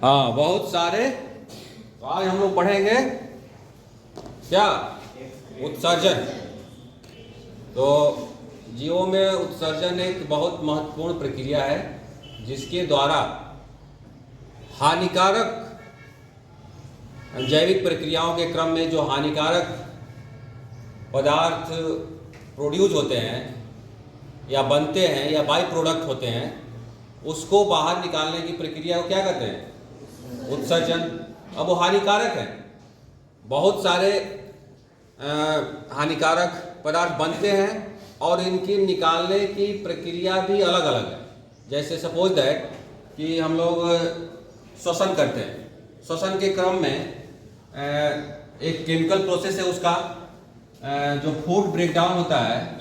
हाँ, बहुत सारे। तो आज हम लोग पढ़ेंगे क्या, उत्सर्जन। तो जीवों में उत्सर्जन एक बहुत महत्वपूर्ण प्रक्रिया है जिसके द्वारा हानिकारक जैविक प्रक्रियाओं के क्रम में जो हानिकारक पदार्थ प्रोड्यूस होते हैं या बनते हैं या बाई प्रोडक्ट होते हैं, उसको बाहर निकालने की प्रक्रिया को क्या कहते हैं, उत्सर्जन। अब वो हानिकारक है, बहुत सारे हानिकारक पदार्थ बनते हैं और इनकी निकालने की प्रक्रिया भी अलग अलग है। जैसे सपोज दैट कि हम लोग श्वसन करते हैं, श्वसन के क्रम में एक केमिकल प्रोसेस है, उसका जो फूड ब्रेकडाउन होता है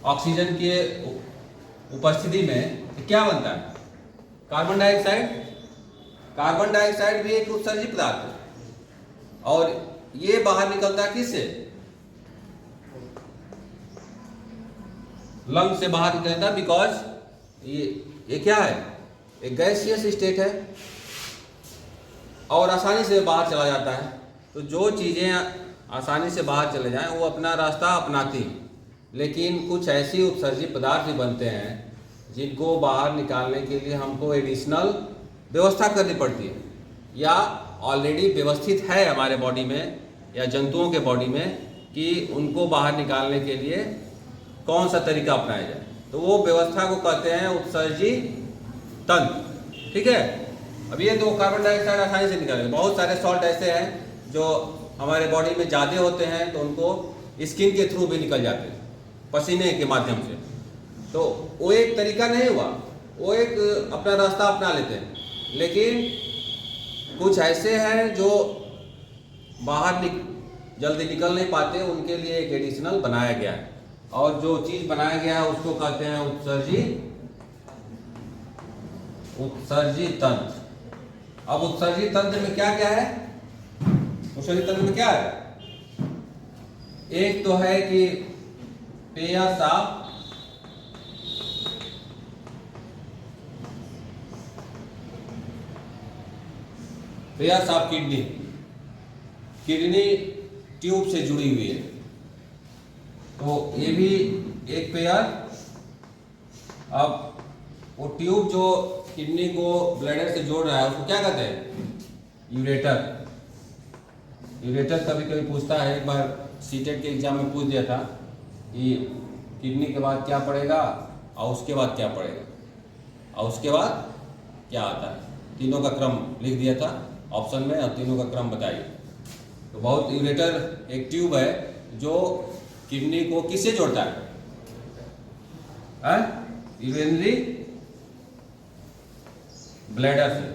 ऑक्सीजन के उपस्थिति में, तो क्या बनता है, कार्बन डाइऑक्साइड। कार्बन डाइऑक्साइड भी एक उत्सर्जित पदार्थ है और ये बाहर निकलता है किससे, लंग से बाहर निकलता है, बिकॉज ये क्या है, एक गैसियस स्टेट है और आसानी से बाहर चला जाता है। तो जो चीज़ें आसानी से बाहर चले जाएं वो अपना रास्ता अपनाती हैं, लेकिन कुछ ऐसी उत्सर्जित पदार्थ भी बनते हैं जिनको बाहर निकालने के लिए हमको एडिशनल व्यवस्था करनी पड़ती है, या ऑलरेडी व्यवस्थित है हमारे बॉडी में या जंतुओं के बॉडी में कि उनको बाहर निकालने के लिए कौन सा तरीका अपनाया जाए। तो वो व्यवस्था को कहते हैं उत्सर्जी तंत्र। ठीक है। अब ये तो कार्बन डाइऑक्साइड आसानी से निकालेंगे। बहुत सारे सॉल्ट ऐसे हैं जो हमारे बॉडी में ज़्यादा होते हैं तो उनको स्किन के थ्रू भी निकल जाते हैं, पसीने के माध्यम से। तो वो एक तरीका नहीं हुआ, वो एक अपना रास्ता अपना लेते हैं। लेकिन कुछ ऐसे हैं जो बाहर जल्दी निकल नहीं पाते, उनके लिए एक एडिशनल बनाया गया है, और जो चीज़ बनाया गया है उसको कहते हैं उत्सर्जी तंत्र। अब उत्सर्जी तंत्र में क्या क्या है, उत्सर्जी तंत्र में क्या है, एक तो है कि पेय साफ, पेय साफ किडनी, किडनी ट्यूब से जुड़ी हुई है, तो ये भी एक पेयर। अब वो ट्यूब जो किडनी को ब्लैडर से जोड़ रहा है उसको क्या कहते हैं, यूरेटर। यूरेटर कभी कभी पूछता है, एक बार सीटेट के एग्जाम में पूछ दिया था कि किडनी के बाद क्या पड़ेगा और उसके बाद क्या पड़ेगा और उसके बाद क्या आता है, तीनों का क्रम लिख दिया था ऑप्शन में और तीनों का क्रम बताइए। तो बहुत यूरेटर एक ट्यूब है जो किडनी को किससे जोड़ता है, यूरिनरी ब्लैडर से,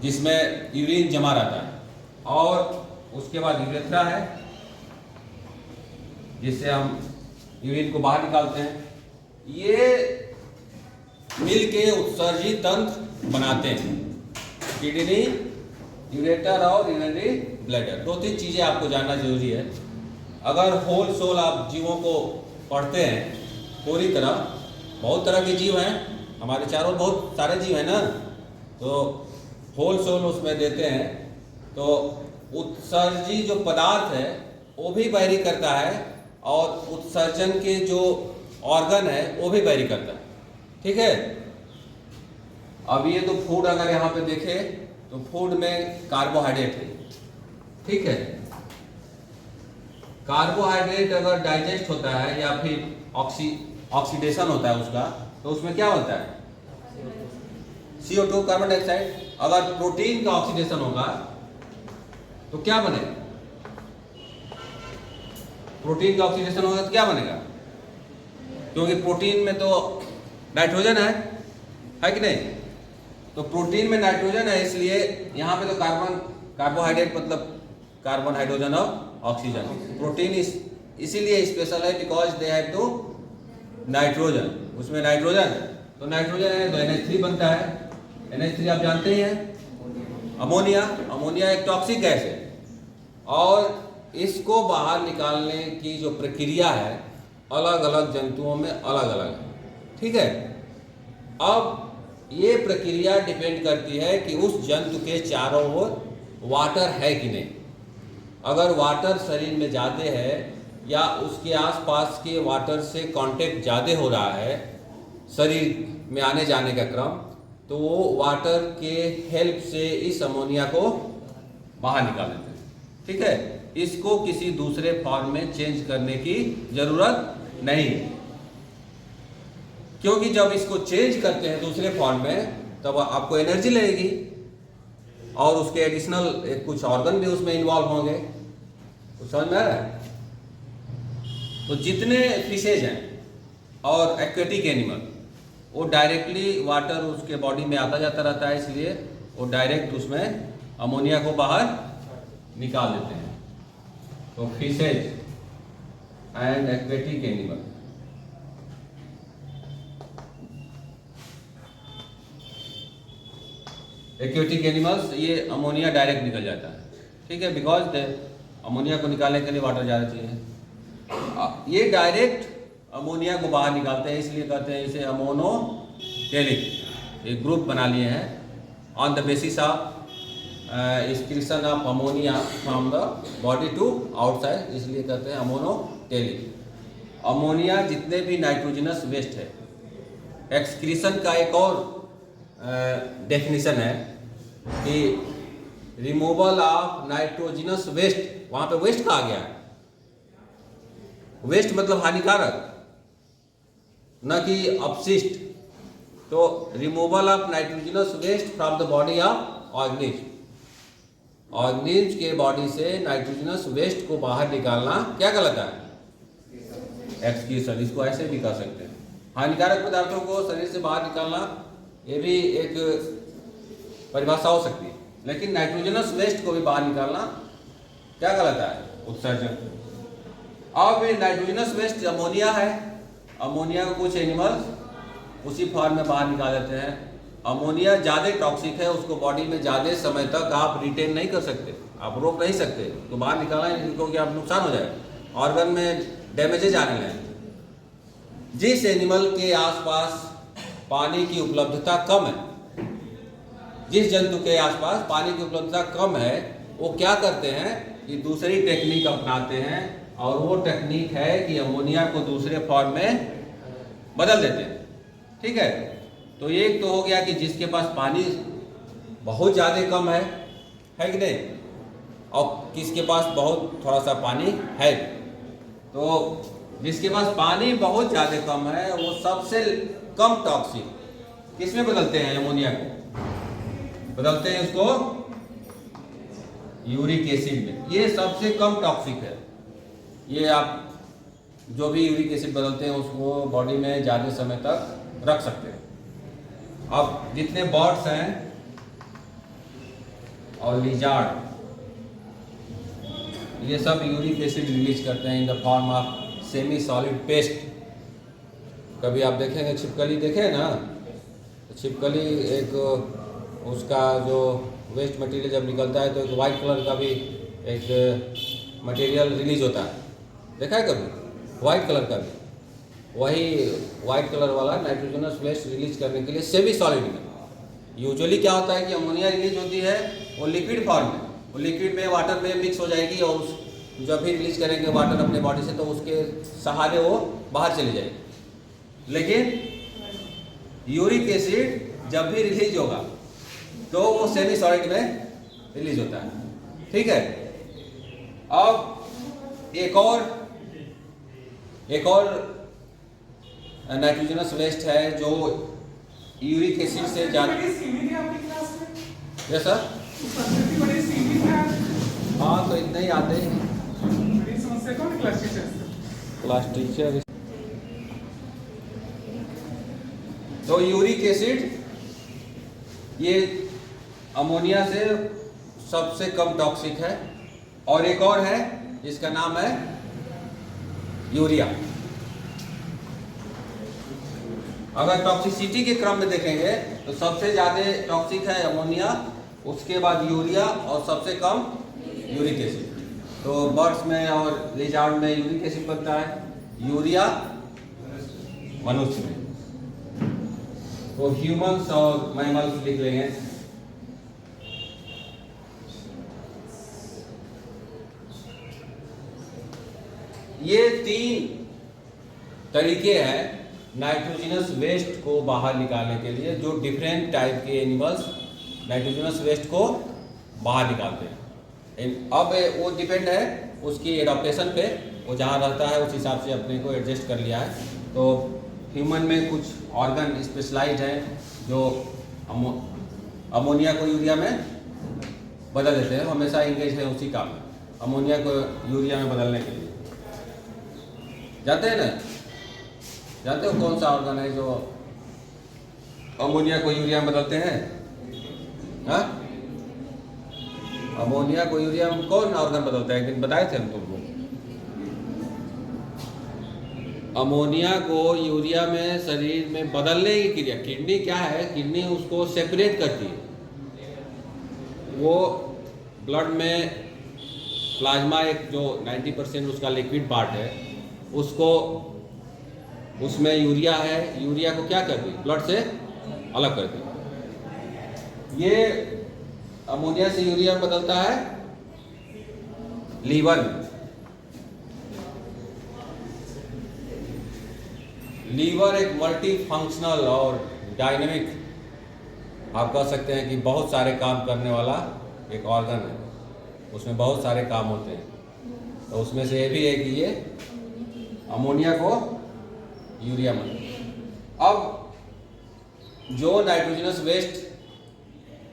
जिसमें यूरिन जमा रहता है, और उसके बाद यूरेथ्रा है जिससे हम यूरिन को बाहर निकालते हैं। ये मिलके उत्सर्जी तंत्र बनाते हैं, किडनी, यूरेटर और यूरिनरी ब्लैडर। दो तीन चीज़ें आपको जानना जरूरी है। अगर होल सोल आप जीवों को पढ़ते हैं पूरी तरह, बहुत तरह के जीव हैं हमारे चारों, बहुत सारे जीव हैं ना, तो होल सोल उसमें देते हैं। तो उत्सर्जी जो पदार्थ है वो भी वैरी करता है और उत्सर्जन के जो ऑर्गन है वो भी वैरी करता है। ठीक है। अब ये तो फूड अगर यहाँ पे देखें तो फूड में कार्बोहाइड्रेट है। ठीक है। कार्बोहाइड्रेट अगर डाइजेस्ट होता है या फिर ऑक्सीडेशन होता है उसका, तो उसमें क्या होता है, CO2 कार्बन डाइऑक्साइड। अगर प्रोटीन का ऑक्सीडेशन होगा तो क्या बनेगा, प्रोटीन का ऑक्सीडेशन होगा तो क्या बनेगा, क्योंकि प्रोटीन में तो नाइट्रोजन है कि नहीं। तो प्रोटीन में नाइट्रोजन है, इसलिए यहाँ पे तो कार्बोहाइड्रेट मतलब कार्बन, हाइड्रोजन और ऑक्सीजन। प्रोटीन इसीलिए स्पेशल है because they have to nitrogen, उसमें नाइट्रोजन, तो नाइट्रोजन है तो NH3 बनता है। NH3 आप जानते ही हैं, अमोनिया। अमोनिया एक टॉक्सिक गैस है और इसको बाहर निकालने की जो प्रक्रिया है अलग अलग जंतुओं में अलग अलग है। ठीक है। अब ये प्रक्रिया डिपेंड करती है कि उस जंतु के चारों ओर वाटर है कि नहीं। अगर वाटर शरीर में ज़्यादा है या उसके आसपास के वाटर से कांटेक्ट ज़्यादा हो रहा है शरीर में आने जाने का क्रम, तो वो वाटर के हेल्प से इस अमोनिया को बाहर निकाल देते हैं। ठीक है, इसको किसी दूसरे फॉर्म में चेंज करने की ज़रूरत नहीं, क्योंकि जब इसको चेंज करते हैं दूसरे फॉर्म में तब आपको एनर्जी लगेगी और उसके एडिशनल कुछ ऑर्गन भी उसमें इन्वॉल्व होंगे। तो समझ में आ रहा है? तो जितने फिशेज हैं और एक्वेटिक एनिमल वो डायरेक्टली वाटर उसके बॉडी में आता जाता रहता है, इसलिए वो डायरेक्ट उसमें अमोनिया को बाहर निकाल देते हैं। तो fishes and aquatic animal, aquatic animals ये अमोनिया डायरेक्ट निकल जाता है। ठीक है, बिकॉज अमोनिया को निकालने के लिए वाटर ज़्यादा चाहिए। ये डायरेक्ट अमोनिया को बाहर निकालते हैं, इसलिए कहते हैं इसे अमोनोटेलिक। एक ग्रुप बना लिए हैं on the basis of excretion of ammonia from the body to outside, इसलिए कहते हैं अमोनोटेलिक। अमोनिया जितने भी नाइट्रोजनस वेस्ट है, एक्सक्रीशन का एक और डेफिनेशन है कि रिमूवल ऑफ नाइट्रोजनस वेस्ट। वहाँ पे वेस्ट कहा गया है, वेस्ट मतलब हानिकारक, न कि अपशिष्ट। तो removal of nitrogenous waste from the body of organism, organism के बॉडी से नाइट्रोजनस वेस्ट को बाहर निकालना क्या कहलाता है? एक्सक्रीशन। इसको ऐसे भी कह सकते हैं। हानिकारक पदार्थों को शरीर से बाहर निकालना, ये भी एक परिभाषा हो सकती है, लेकिन नाइट्रोजनस वेस्ट को भी बाहर निकालना क्या कहलाता है? उत्सर्जन। अब नाइट्रोजनस वेस्ट अमोनिया है, अमोनिया को कुछ एनिमल्स उसी फॉर्म में बाहर निकाल देते हैं। अमोनिया ज़्यादा टॉक्सिक है, उसको बॉडी में ज़्यादा समय तक आप रिटेन नहीं कर सकते, आप रोक नहीं सकते, तो बाहर निकालना इनको कि आप नुकसान हो जाए, ऑर्गन में डैमेजेज आने लगे। जिस एनिमल के आसपास पानी की उपलब्धता कम है, जिस जंतु के आसपास पानी की उपलब्धता कम है, वो क्या करते हैं कि दूसरी टेक्निक अपनाते हैं, और वो टेक्निक है कि अमोनिया को दूसरे फॉर्म में बदल देते हैं। ठीक है, तो एक तो हो गया कि जिसके पास पानी बहुत ज़्यादा कम है कि नहीं, और किसके पास बहुत थोड़ा सा पानी है। तो जिसके पास पानी बहुत ज़्यादा कम है वो सबसे कम टॉक्सिक किसमें बदलते हैं? अमोनिया को बदलते हैं उसको यूरिक एसिड में। ये सबसे कम टॉक्सिक है। ये आप जो भी यूरिक एसिड बदलते हैं उसको बॉडी में ज़्यादा समय तक रख सकते हैं। अब जितने बर्ड्स हैं और लिजार्ड, ये सब यूरिक एसिड रिलीज करते हैं in the form of semi solid paste. कभी आप देखेंगे छिपकली, देखे ना, तो छिपकली एक उसका जो वेस्ट मटेरियल जब निकलता है तो एक वाइट कलर का भी एक मटेरियल रिलीज होता है, देखा है कभी? वाइट कलर का भी, वही वाइट कलर वाला नाइट्रोजनस वेस्ट रिलीज करने के लिए सेमी सॉलिड में। यूजुअली क्या होता है कि अमोनिया रिलीज होती है वो लिक्विड फॉर्म में, वो लिक्विड में वाटर में मिक्स हो जाएगी, और उस जब भी रिलीज करेंगे वाटर अपने बॉडी से तो उसके सहारे वो बाहर चली जाएगी। लेकिन यूरिक एसिड जब भी रिलीज होगा तो वो सेमी सॉलिड में रिलीज होता है। ठीक है, अब एक और नाइट्रोजनस वेस्ट है जो यूरिक एसिड से ज़्यादा। यस सर, हाँ, तो इतना ही आते हैं क्लास टीचर। तो यूरिक एसिड ये अमोनिया से सबसे कम टॉक्सिक है, और एक और है जिसका नाम है यूरिया। अगर टॉक्सिसिटी के क्रम में देखेंगे तो सबसे ज़्यादा टॉक्सिक है अमोनिया, उसके बाद यूरिया, और सबसे कम यूरिक एसिड। तो बर्ड्स में और लिजार्ड में यूरिक एसिड बनता है, यूरिया मनुष्य में। तो ह्यूमंस और मैमल्स लिख लेंगे। ये 3 तरीके हैं नाइट्रोजनस वेस्ट को बाहर निकालने के लिए, जो डिफरेंट टाइप के एनिमल्स नाइट्रोजनस वेस्ट को बाहर निकालते हैं। अब वो डिपेंड है उसकी एडॉप्टेशन पे, वो जहाँ रहता है उस हिसाब से अपने को एडजस्ट कर लिया है। तो ह्यूमन में कुछ ऑर्गन स्पेशलाइज्ड हैं जो अमोनिया को यूरिया में बदल देते हैं, हमेशा इंगेज है उसी काम में, अमोनिया को यूरिया में बदलने के लिए। जानते हैं ना, जानते हो कौन सा ऑर्गन है जो अमोनिया को यूरिया में बदलते हैं? हाँ, अमोनिया को यूरिया में कौन ऑर्गन बदलता है? एक दिन बताए थे हम तुमको। अमोनिया को यूरिया में शरीर में बदलने की क्रिया, किडनी क्या है, किडनी उसको सेपरेट करती है। वो ब्लड में प्लाज्मा एक जो 90% उसका लिक्विड पार्ट है, उसको उसमें यूरिया है, यूरिया को क्या करती है, ब्लड से अलग करती है। ये अमोनिया से यूरिया में बदलता है लीवर। लीवर एक मल्टी फंक्शनल और डायनेमिक, आप कह सकते हैं कि बहुत सारे काम करने वाला एक ऑर्गन है, उसमें बहुत सारे काम होते हैं। तो उसमें से ये भी है कि ये अमोनिया को यूरिया में। अब जो नाइट्रोजनस वेस्ट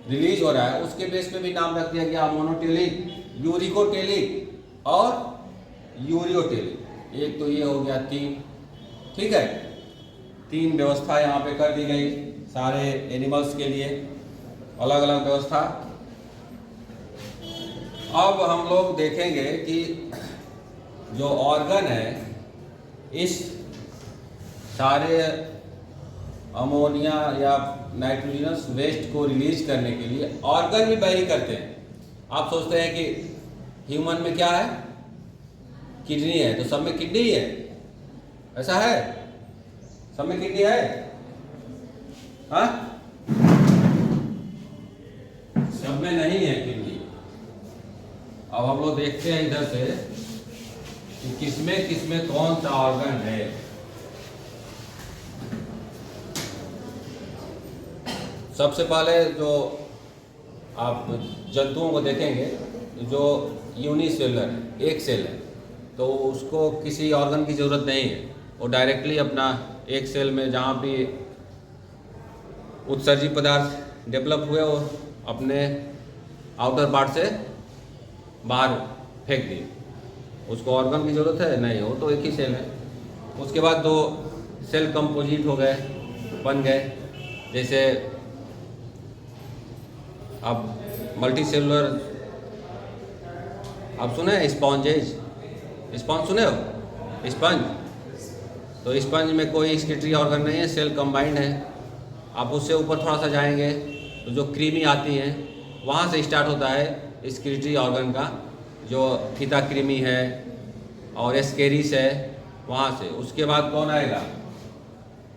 रिलीज हो रहा है उसके बेस पे भी नाम रख दिया गया मोनोटेलिक, यूरिकोटेलिक और यूरियोटेलिक। एक तो ये हो गया 3, ठीक है, 3 व्यवस्था यहाँ पे कर दी गई सारे एनिमल्स के लिए, अलग अलग व्यवस्था। अब हम लोग देखेंगे कि जो ऑर्गन है इस सारे अमोनिया या नाइट्रोजनस वेस्ट को रिलीज करने के लिए ऑर्गन भी वेरी करते हैं। आप सोचते हैं कि ह्यूमन में क्या है, किडनी है, तो सब में किडनी ही है, ऐसा है? सब में किडनी है? हाँ, सब में नहीं है किडनी। अब हम लोग देखते हैं इधर से कि किसमें कौन सा ऑर्गन है। सबसे पहले जो आप जंतुओं को देखेंगे जो यूनिसेलुलर है, एक सेल है, तो उसको किसी ऑर्गन की ज़रूरत नहीं है, वो डायरेक्टली अपना एक सेल में जहाँ भी उत्सर्जी पदार्थ डेवलप हुए वो अपने आउटर पार्ट से बाहर फेंक दिए। उसको ऑर्गन की ज़रूरत है नहीं, वो तो एक ही सेल है। उसके बाद 2 सेल कंपोजिट हो गए, बन गए, जैसे अब मल्टी सेलुलर, आप सुने स्पॉन्जेज, स्पॉन्ज सुने हो? स्पंज, तो स्पंज में कोई एक्सक्रीटरी ऑर्गन नहीं है, सेल कंबाइंड है। आप उससे ऊपर थोड़ा सा जाएंगे तो जो क्रीमी आती हैं वहाँ से स्टार्ट होता है एक्सक्रीटरी ऑर्गन का, जो फीता क्रीमी है और एस्केरिस है, वहाँ से। उसके बाद कौन आएगा?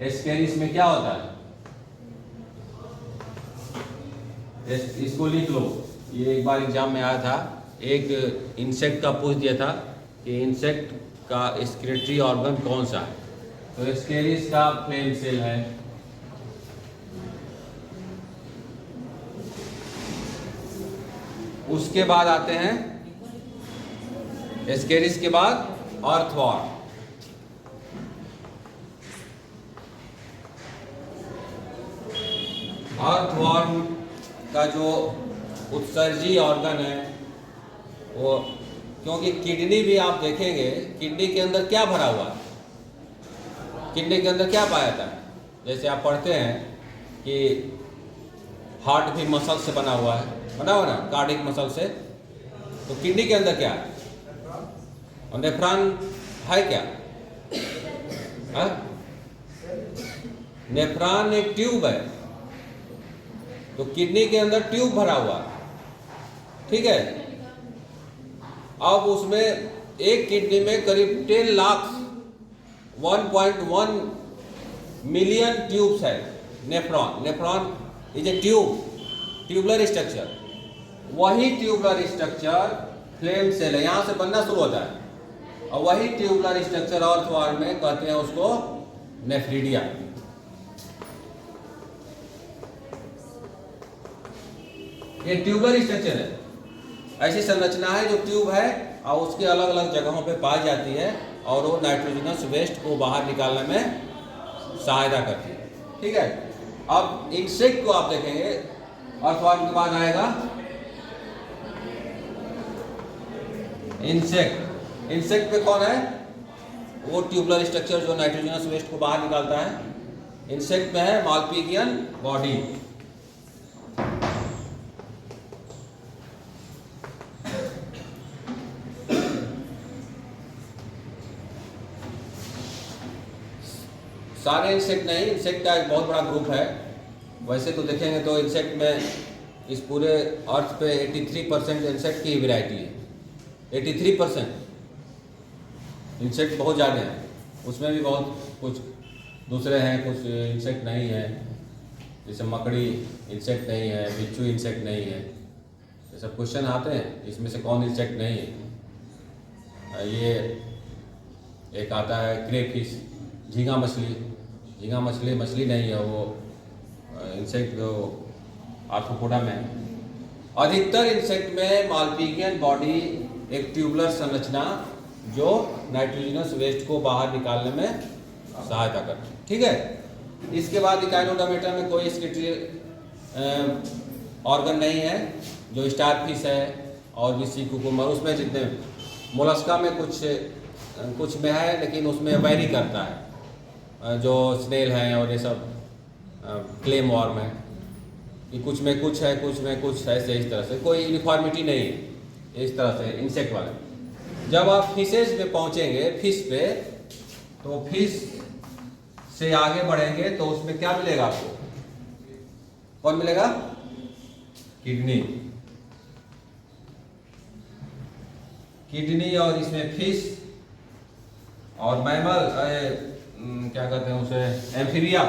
एस्केरिस में क्या होता है, इसको लिख लो, ये एक बार एग्जाम में आया था, एक इंसेक्ट का पूछ दिया था कि इंसेक्ट का एक्सक्रीटरी ऑर्गन कौन सा है, तो एस्केरिस का फ्लेम सेल है। उसके बाद आते हैं एस्केरिस के बाद अर्थवॉर्म। अर्थवॉर्म का जो उत्सर्जी ऑर्गन है वो, क्योंकि किडनी भी आप देखेंगे, किडनी के अंदर क्या भरा हुआ है, किडनी के अंदर क्या पाया जाता है? जैसे आप पढ़ते हैं कि हार्ट भी मसल से बना हुआ है, बना हुआ ना, कार्डिक मसल से। तो किडनी के अंदर क्या है? और नेफ्रॉन है क्या? हाँ? नेफ्रॉन एक ट्यूब है, तो किडनी के अंदर ट्यूब भरा हुआ, ठीक है। अब उसमें एक किडनी में करीब 10 लाख 1.1 मिलियन ट्यूब्स है, nephron. Nephron is a tubular structure. वही ट्यूबुलर स्ट्रक्चर फ्लेम सेल है, यहाँ से बनना शुरू होता है, और वही ट्यूबुलर स्ट्रक्चर अर्थवर्म में कहते हैं उसको नेफ्रिडिया। ये ट्यूबुलर स्ट्रक्चर है, ऐसी संरचना है जो ट्यूब है और उसके अलग अलग जगहों पे पाई जाती है, और वो नाइट्रोजनस वेस्ट को बाहर निकालने में सहायता करती है। ठीक है, अब इंसेक्ट को आप देखेंगे, अर्थवर्म के बाद आएगा इंसेक्ट। इंसेक्ट में कौन है? वो ट्यूबुलर स्ट्रक्चर जो नाइट्रोजनस वेस्ट को बाहर निकालता है। इंसेक्ट में है मालपिगियन बॉडी। सारे इंसेक्ट नहीं, इंसेक्ट का एक बहुत बड़ा ग्रुप है। वैसे तो देखेंगे तो इंसेक्ट में इस पूरे अर्थ पे 83% इंसेक्ट की वैरायटी है। 83% इंसेक्ट बहुत ज़्यादा हैं, उसमें भी बहुत कुछ दूसरे हैं, कुछ इंसेक्ट नहीं है, जैसे मकड़ी इंसेक्ट नहीं है, बिच्छू इंसेक्ट नहीं है। ये सब क्वेश्चन आते हैं, इसमें से कौन इंसेक्ट नहीं है। ये एक आता है क्रेफिश, झींगा मछली। झींगा मछली मछली नहीं है, वो इंसेक्ट जो आर्थ्रोपोडा में है। अधिकतर इंसेक्ट में मालपिगियन बॉडी एक ट्यूबुलर संरचना जो नाइट्रोजनस वेस्ट को बाहर निकालने में सहायता करती है। ठीक है, इसके बाद इकाइनोडर्मेटा में कोई एक्सक्रीटरी ऑर्गन नहीं है। जो स्टारफिश है और भी सी कुकुम्बर, उसमें जितने मोलस्का में कुछ में है, लेकिन उसमें वेरी करता है। जो स्नेल हैं और ये सब क्लेम वॉर्म है, कि कुछ में कुछ है, कुछ में कुछ, ऐसे इस तरह से कोई यूनिफॉर्मिटी नहीं है इस तरह से इंसेक्ट वाले। जब आप फिशेज में पहुंचेंगे, फिश पे, तो फिश से आगे बढ़ेंगे तो उसमें क्या मिलेगा आपको? कौन मिलेगा? किडनी। किडनी, और इसमें फिश और मैमल, क्या कहते हैं उसे, एम्फीबिया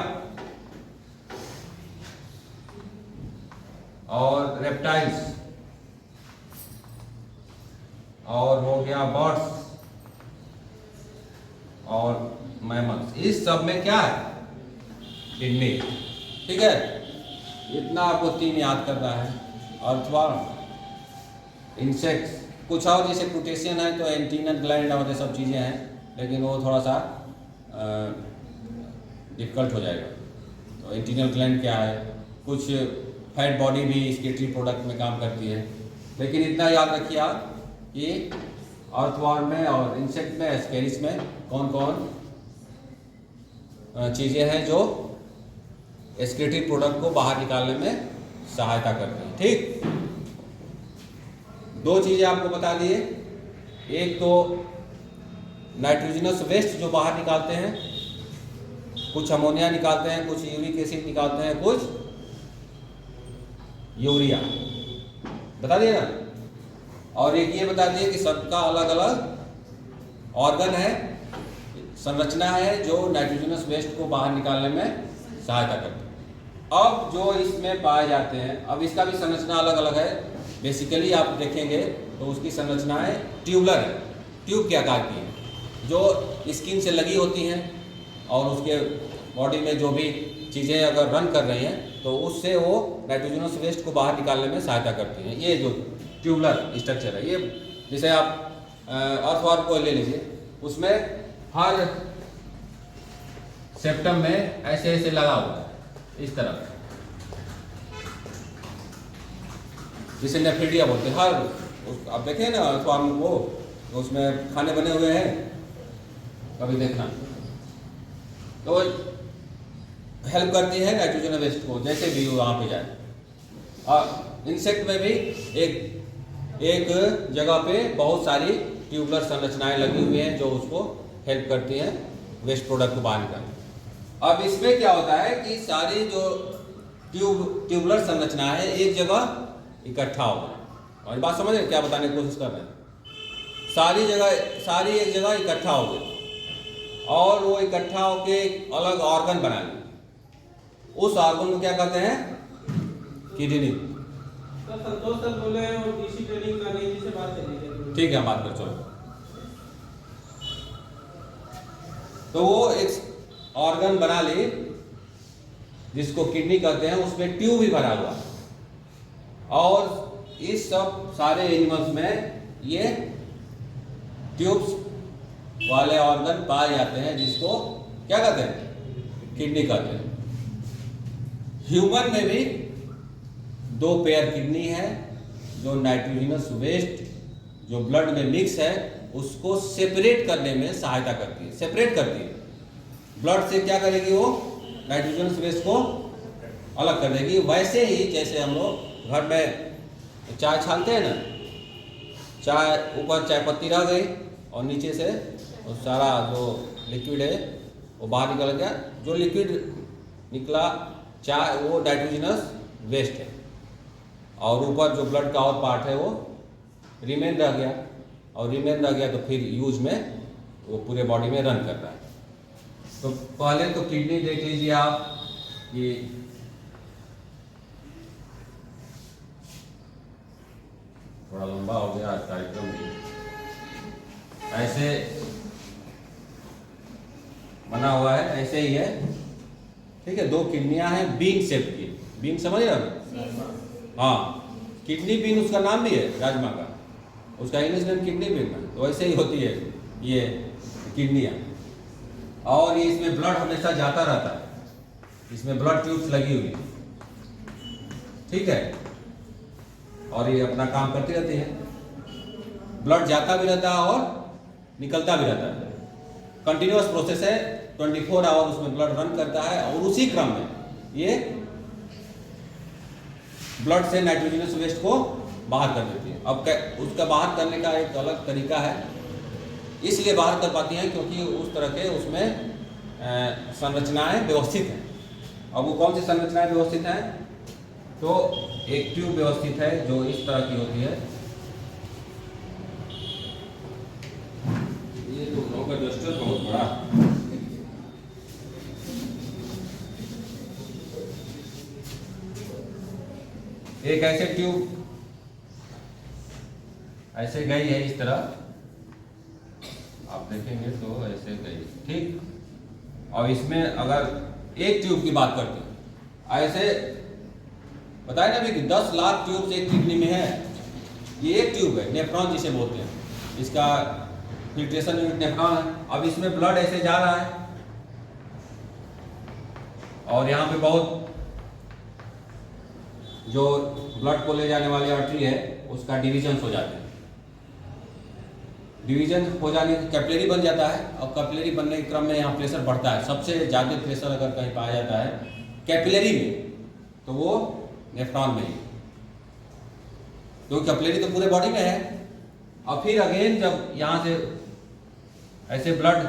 और रेप्टाइल्स, और हो गया बर्ड्स और मैमल्स। इस सब में क्या है? किडनी। ठीक है, इतना आपको 3 याद करना है। अर्थवर्म, इंसेक्ट्स, कुछ और जैसे क्रूटेशियन है तो एंटीनल ग्लैंड और ये सब चीज़ें हैं, लेकिन वो थोड़ा सा डिफिकल्ट हो जाएगा। तो एंटीनल ग्लैंड क्या है? कुछ फैट बॉडी भी एक्सक्रीटरी प्रोडक्ट में काम करती है। लेकिन इतना याद रखिए आप कि अर्थवर्म में और इंसेक्ट में, एस्केरिस में कौन कौन चीज़ें हैं जो एक्सक्रीटरी प्रोडक्ट को बाहर निकालने में सहायता करती हैं। ठीक, 2 चीज़ें आपको बता दिए। एक तो नाइट्रोजनस वेस्ट जो बाहर निकालते हैं, कुछ अमोनिया निकालते हैं, कुछ यूरिक एसिड निकालते हैं, कुछ यूरिया, बता दिए ना। और एक ये बता दिए कि सबका अलग अलग ऑर्गन है, संरचना है जो नाइट्रोजनस वेस्ट को बाहर निकालने में सहायता करती है। अब जो इसमें पाए जाते हैं, अब इसका भी संरचना अलग अलग है। बेसिकली आप देखेंगे तो उसकी संरचना है ट्यूबुलर है, ट्यूब के आकार की है, जो स्किन से लगी होती हैं, और उसके बॉडी में जो भी चीज़ें अगर रन कर रही हैं तो उससे वो नाइट्रोजनस वेस्ट को बाहर निकालने में सहायता करती हैं। ये जो ट्यूबुलर स्ट्रक्चर है, ये जैसे आप अर्थवर्म को ले लीजिए, उसमें हर सेप्टम में ऐसे ऐसे लगा हुआ है इस तरह, जिसे नेफ्रिडिया बोलते हैं। हर आप देखें ना अर्थवर्म वो, उसमें खाने बने हुए हैं, कभी देखना, तो हेल्प करती है नाइट्रोजन वेस्ट को, जैसे भी वहाँ पे जाए। और इंसेक्ट में भी एक जगह पे बहुत सारी ट्यूबुलर संरचनाएं लगी हुई हैं जो उसको हेल्प करती हैं वेस्ट प्रोडक्ट को बाहर निकालने। अब इसमें क्या होता है कि सारी जो ट्यूबुलर संरचना है एक जगह इकट्ठा हो गई। और बात समझ रहे क्या बताने की कोशिश कर रहे हैं? सारी एक जगह इकट्ठा हो गई, और वो इकट्ठा होके अलग ऑर्गन बना ली। उस ऑर्गन को क्या कहते हैं? किडनी। तो संतोष सर बोले और डीसी ट्रेनिंग करने जी से बात चली। ठीक है, बात कर चलो। तो वो एक ऑर्गन बना ली जिसको किडनी कहते हैं, उसमें ट्यूब भी भरा हुआ, और इस सब सारे एनिमल्स में ये ट्यूब्स वाले ऑर्गन पाए जाते हैं, जिसको क्या कहते हैं? किडनी कहते हैं। ह्यूमन में भी 2 पेयर किडनी है, जो नाइट्रोजनस वेस्ट जो ब्लड में मिक्स है उसको सेपरेट करने में सहायता करती है, सेपरेट करती है। ब्लड से क्या करेगी? वो नाइट्रोजनस वेस्ट को अलग कर देगी। वैसे ही जैसे हम लोग घर में चाय छानते हैं ना, चाय ऊपर चाय पत्ती रह गई और नीचे से वो सारा जो लिक्विड है वो बाहर निकल गया। जो लिक्विड निकला चाय वो नाइट्रोजनस वेस्ट है, और ऊपर जो ब्लड का और पार्ट है वो रिमेन रह गया, और रिमेन रह गया तो फिर यूज में वो पूरे बॉडी में रन करता है। तो पहले तो किडनी देख लीजिए आप कि थोड़ा लंबा हो गया आज कार्यक्रम भी। ऐसे बना हुआ है, ऐसे ही है, ठीक है। 2 किडनियां हैं बीन शेप की। बीन समझ रहे हो? हाँ, किडनी बीन उसका नाम भी है, राजमा का, उसका इंग्लिश नेम किडनी बीन है। तो ऐसे ही होती है ये किडनियां, और ये इसमें ब्लड हमेशा जाता रहता है, इसमें ब्लड ट्यूब्स लगी हुई, ठीक है, और ये अपना काम करती रहती है। ब्लड जाता भी रहता है और निकलता भी रहता है, कंटिन्यूअस प्रोसेस है, 24 आवर उसमें ब्लड रन करता है, और उसी क्रम में ये ब्लड से नाइट्रोजनस वेस्ट को बाहर कर देती है। अब उसका बाहर करने का एक अलग तरीका है, इसलिए बाहर कर पाती हैं क्योंकि उस तरह के उसमें संरचनाएं व्यवस्थित हैं। अब वो कौन सी संरचनाएं व्यवस्थित हैं? तो एक ट्यूब व्यवस्थित है जो इस तरह की होती है। ये तो लोग का डस्टर बहुत बड़ा, एक ऐसे ट्यूब ऐसे गई है इस तरह, आप देखेंगे तो ऐसे गई, ठीक। और इसमें अगर एक ट्यूब की बात करते हैं, ऐसे बताए ना भी कि 10 लाख ट्यूब्स एक किडनी में है। ये एक ट्यूब है, नेफ्रॉन जिसे बोलते हैं, इसका फिल्ट्रेशन यूनिट नेफ्रॉन है। अब इसमें ब्लड ऐसे जा रहा है, और यहाँ पे बहुत जो ब्लड को ले जाने वाली आर्टरी है उसका डिवीजन हो जाते हैं। डिवीजन हो जाने कैपिलरी बन जाता है, और कैपिलरी बनने के क्रम में यहाँ प्रेशर बढ़ता है। सबसे ज़्यादा प्रेशर अगर कहीं पाया जाता है कैपिलरी में, तो वो नेफ्रॉन में ही, तो कैपिलरी तो पूरे बॉडी में है। और फिर अगेन जब यहाँ से ऐसे ब्लड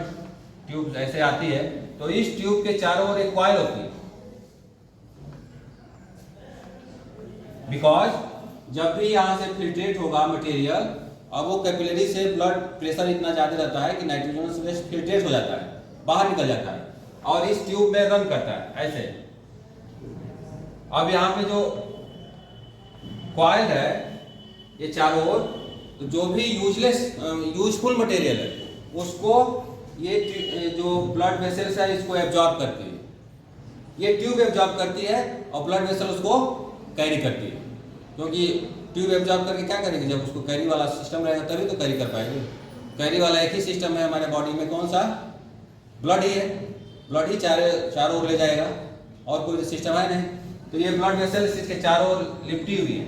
ट्यूब ऐसे आती है, तो इस ट्यूब के चारों ओर एक कॉइल होती है, बिकॉज जब भी यहाँ से फिल्ट्रेट होगा मटेरियल, अब वो कैपिलरी से ब्लड प्रेशर इतना ज़्यादा रहता है कि नाइट्रोजनस वेस्ट फिल्ट्रेट हो जाता है, बाहर निकल जाता है, और इस ट्यूब में रन करता है ऐसे। अब यहाँ पे जो कॉइल है ये चारों ओर, तो जो भी यूजफुल मटेरियल है उसको ये जो ब्लड वेसल्स है इसको एब्जॉर्ब करती है, ये ट्यूब एब्जॉर्ब करती है, और ब्लड वेसल उसको कैरी करती है। क्योंकि ट्यूब एब्जॉर्ब करके क्या करेगी, जब उसको कैरी वाला सिस्टम रहेगा तभी तो कैरी कर पाएगी। कैरी वाला एक ही सिस्टम है हमारे बॉडी में, कौन सा? ब्लड ही है, ब्लड ही चारों ओर ले जाएगा, और कोई सिस्टम है नहीं। तो ये ब्लड वेसल्स इसके चारों ओर लिपटी हुई है,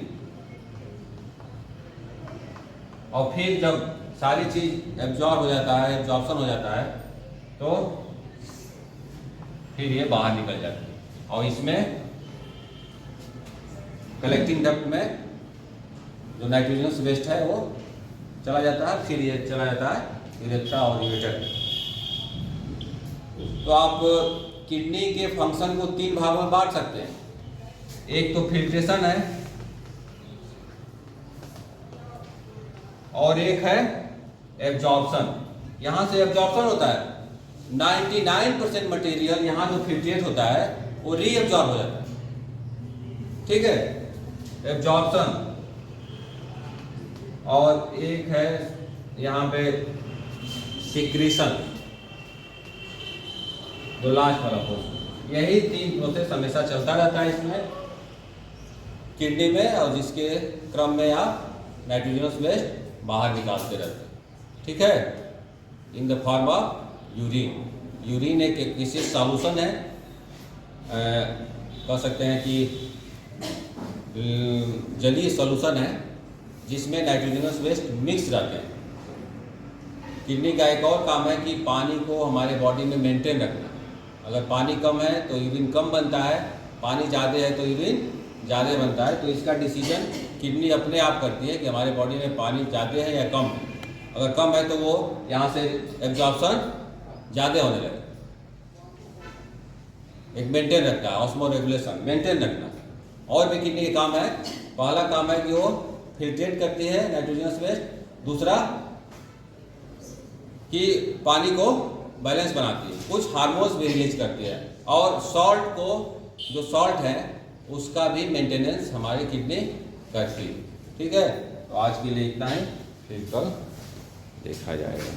और फिर जब सारी चीज एब्जॉर्ब हो जाता है, एब्जॉर्प्शन हो जाता है, तो फिर ये बाहर निकल जाती है, और इसमें कलेक्टिंग डक्ट में जो नाइट्रोजनस वेस्ट है वो चला जाता है, फिर ये चला जाता है यूरेथ्रा और यूरेटर। तो आप किडनी के फंक्शन को 3 भागों में बांट सकते हैं। एक तो फिल्ट्रेशन है, और एक है एब्जॉर्प्शन। यहाँ से एब्जॉर्प्शन होता है, 99% मटेरियल यहाँ जो फिल्ट्रेट होता है वो रीअब्जॉर्ब हो जाता है। ठीक है, एब्जॉर्प्शन। और एक है यहाँ पे सिक्रीशन, जो लास्ट वाला प्रोसेस। यही 3 प्रोसेस हमेशा चलता रहता है इसमें किडनी में, और जिसके क्रम में आप नाइट्रोजनस वेस्ट बाहर निकालते रहते हैं। ठीक है, in the form of urine. Urine एक विशेष सॉल्यूशन है, कह सकते हैं कि जलीय सॉल्यूशन है जिसमें नाइट्रोजनस वेस्ट मिक्स रहते हैं। किडनी का एक और काम है कि पानी को हमारे बॉडी में मेंटेन रखना। अगर पानी कम है तो यूरिन कम बनता है, पानी ज़्यादा है तो यूरिन ज़्यादा बनता है। तो इसका डिसीजन किडनी अपने आप करती है कि हमारे बॉडी में पानी ज़्यादा है या कम है। अगर कम है तो वो यहाँ से एब्जॉर्प्शन ज़्यादा होने लगेगा। एक मेंटेन रखता है, ऑस्मो रेगुलेशन, मेंटेन रखना। और भी किडनी का काम है। पहला काम है कि वो फिल्ट्रेट करती है नाइट्रोजनस वेस्ट, दूसरा कि पानी को बैलेंस बनाती है, कुछ हार्मोन्स भी रिलीज करती है, और सॉल्ट को, जो सॉल्ट है उसका भी मेंटेनेंस हमारी किडनी करती है। ठीक है, तो आज के लिए इतना ही, फिर कल देखा जाएगा।